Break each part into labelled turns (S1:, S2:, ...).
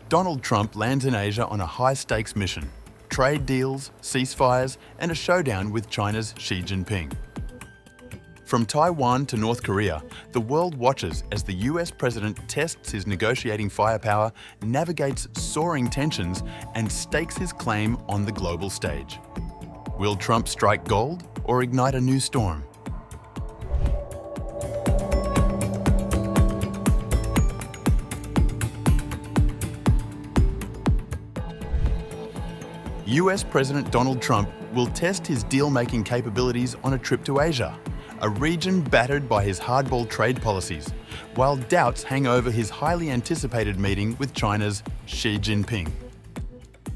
S1: Donald Trump lands in Asia on a high-stakes mission: trade deals, ceasefires, and a showdown with China's Xi Jinping. From Taiwan to North Korea, the world watches as the US president tests his negotiating firepower, navigates soaring tensions, and stakes his claim on the global stage. Will Trump strike gold or ignite a new storm? US President Donald Trump will test his deal-making capabilities on a trip to Asia, a region battered by his hardball trade policies, while doubts hang over his highly anticipated meeting with China's Xi Jinping.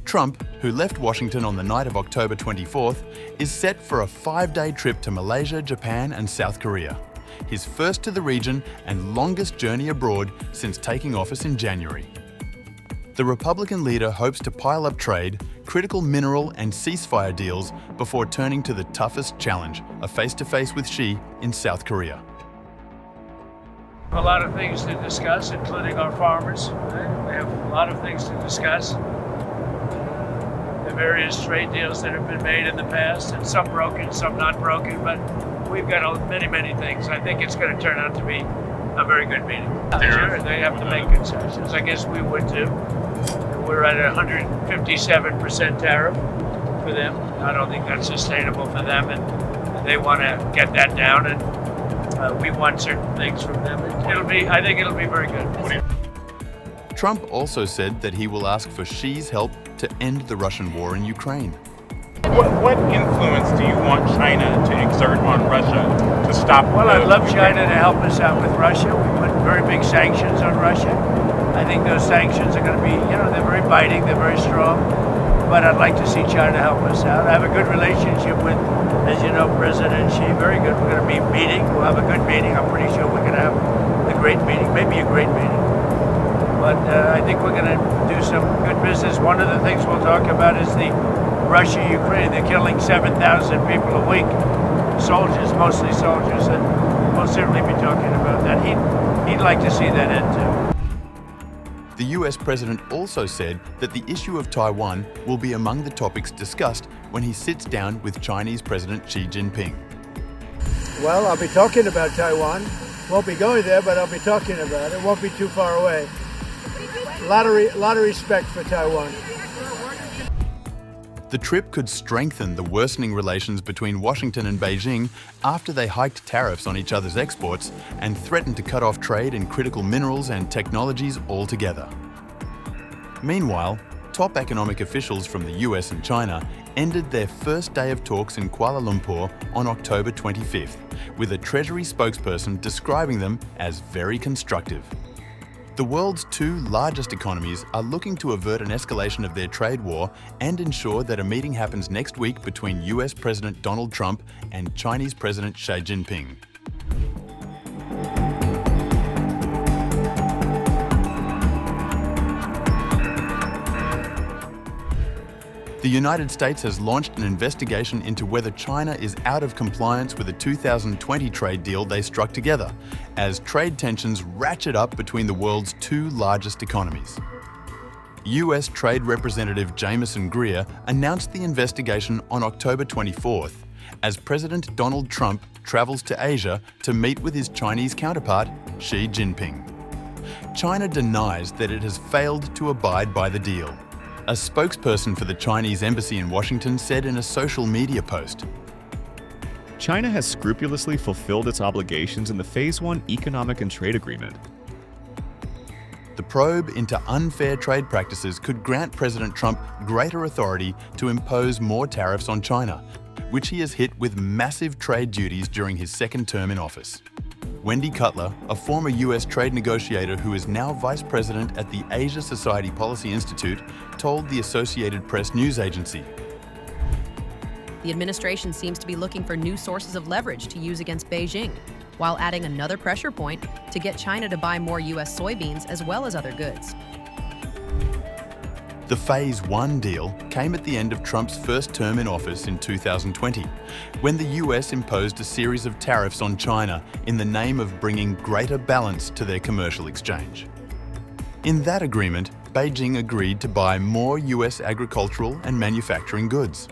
S1: Trump, who left Washington on the night of October 24th, is set for a 5-day trip to Malaysia, Japan, and South Korea, his first to the region and longest journey abroad since taking office in January. The Republican leader hopes to pile up trade, critical mineral and ceasefire deals before turning to the toughest challenge, a face-to-face with Xi in South Korea.
S2: A lot of things to discuss, including our farmers. We have a lot of things to discuss. The various trade deals that have been made in the past, and some broken, some not broken, but we've got many things. I think it's going to turn out to be a very good meeting. Sure, they have to make concessions. I guess we would too. We're at a 157% tariff for them. I don't think that's sustainable for them, and they want to get that down, and we want certain things from them. I think it'll be very good.
S1: Trump also said that he will ask for Xi's help to end the Russian war in Ukraine.
S3: What influence do you want China to exert on Russia to stop?
S2: Well, I'd love China to help us out with Russia. We put very big sanctions on Russia. I think those sanctions are going to be, they're very biting, they're very strong. But I'd like to see China help us out. I have a good relationship with, as you know, President Xi. Very good. We're going to be meeting. We'll have a good meeting. I'm pretty sure we're going to have a great meeting, maybe a great meeting. But I think we're going to do some good business. One of the things we'll talk about is the Russia-Ukraine. They're killing 7,000 people a week. Soldiers, mostly soldiers, and we'll certainly be talking about that. He'd like to see that end too.
S1: The US president also said that the issue of Taiwan will be among the topics discussed when he sits down with Chinese President Xi Jinping.
S4: Well, I'll be talking about Taiwan. Won't be going there, but I'll be talking about it. Won't be too far away. A lot of respect for Taiwan.
S1: The trip could strengthen the worsening relations between Washington and Beijing after they hiked tariffs on each other's exports and threatened to cut off trade in critical minerals and technologies altogether. Meanwhile, top economic officials from the US and China ended their first day of talks in Kuala Lumpur on October 25th, with a Treasury spokesperson describing them as very constructive. The world's two largest economies are looking to avert an escalation of their trade war and ensure that a meeting happens next week between US President Donald Trump and Chinese President Xi Jinping. The United States has launched an investigation into whether China is out of compliance with a 2020 trade deal they struck together, as trade tensions ratchet up between the world's two largest economies. US Trade Representative Jameson Greer announced the investigation on October 24th, as President Donald Trump travels to Asia to meet with his Chinese counterpart, Xi Jinping. China denies that it has failed to abide by the deal. A spokesperson for the Chinese embassy in Washington said in a social media post,
S5: China has scrupulously fulfilled its obligations in the Phase 1 Economic and Trade Agreement.
S1: The probe into unfair trade practices could grant President Trump greater authority to impose more tariffs on China, which he has hit with massive trade duties during his second term in office. Wendy Cutler, a former US trade negotiator who is now vice president at the Asia Society Policy Institute, told the Associated Press news agency,
S6: The administration seems to be looking for new sources of leverage to use against Beijing, while adding another pressure point to get China to buy more US soybeans as well as other goods.
S1: The Phase 1 deal came at the end of Trump's first term in office in 2020, when the US imposed a series of tariffs on China in the name of bringing greater balance to their commercial exchange. In that agreement, Beijing agreed to buy more US agricultural and manufacturing goods.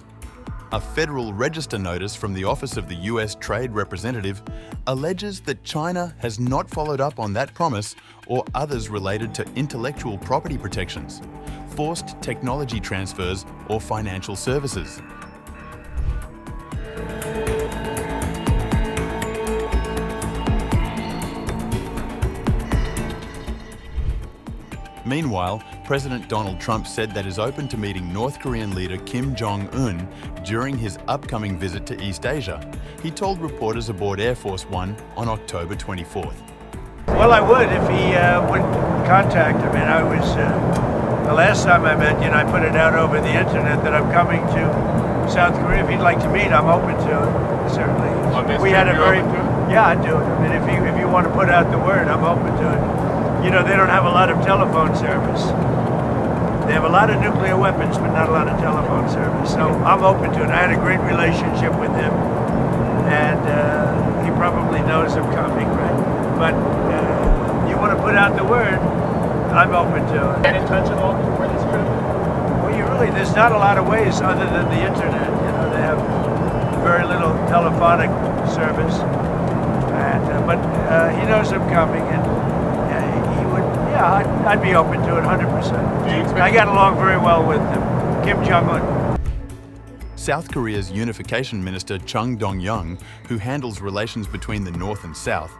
S1: A Federal Register notice from the Office of the US Trade Representative alleges that China has not followed up on that promise or others related to intellectual property protections, forced technology transfers, or financial services. Meanwhile, President Donald Trump said that is open to meeting North Korean leader Kim Jong-un during his upcoming visit to East Asia. He told reporters aboard Air Force One on October 24th.
S2: Well, I would if he would contact him. And I was, the last time I met, I put it out over the internet that I'm coming to South Korea. If he'd like to meet, I'm open to it, certainly. We had a very, yeah, I'd do it. I mean, if you want to put out the word, I'm open to it. They don't have a lot of telephone service. They have a lot of nuclear weapons, but not a lot of telephone service. So I'm open to it. I had a great relationship with him, and he probably knows I'm coming, right? But you want to put out the word, I'm open to it.
S3: Get in touch at all before this trip?
S2: Well, there's not a lot of ways other than the internet. They have very little telephonic service, and but he knows I'm coming, and yeah, I'd be open to it 100%. I got along very well with him. Kim Jong-un.
S1: South Korea's Unification Minister Chung Dong-young, who handles relations between the North and South,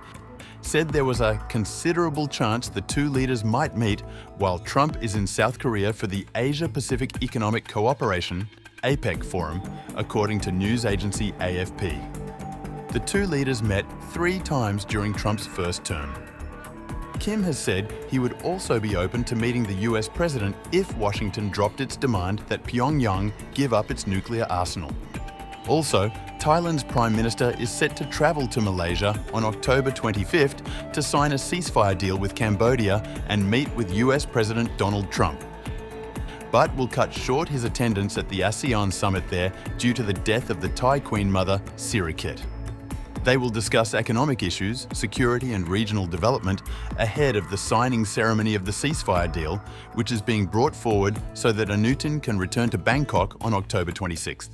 S1: said there was a considerable chance the two leaders might meet while Trump is in South Korea for the Asia-Pacific Economic Cooperation (APEC) Forum, according to news agency AFP. The two leaders met 3 times during Trump's first term. Kim has said he would also be open to meeting the US president if Washington dropped its demand that Pyongyang give up its nuclear arsenal. Also, Thailand's Prime Minister is set to travel to Malaysia on October 25th to sign a ceasefire deal with Cambodia and meet with US President Donald Trump, but will cut short his attendance at the ASEAN summit there due to the death of the Thai Queen Mother, Sirikit. They will discuss economic issues, security and regional development ahead of the signing ceremony of the ceasefire deal, which is being brought forward so that Anutin can return to Bangkok on October 26th.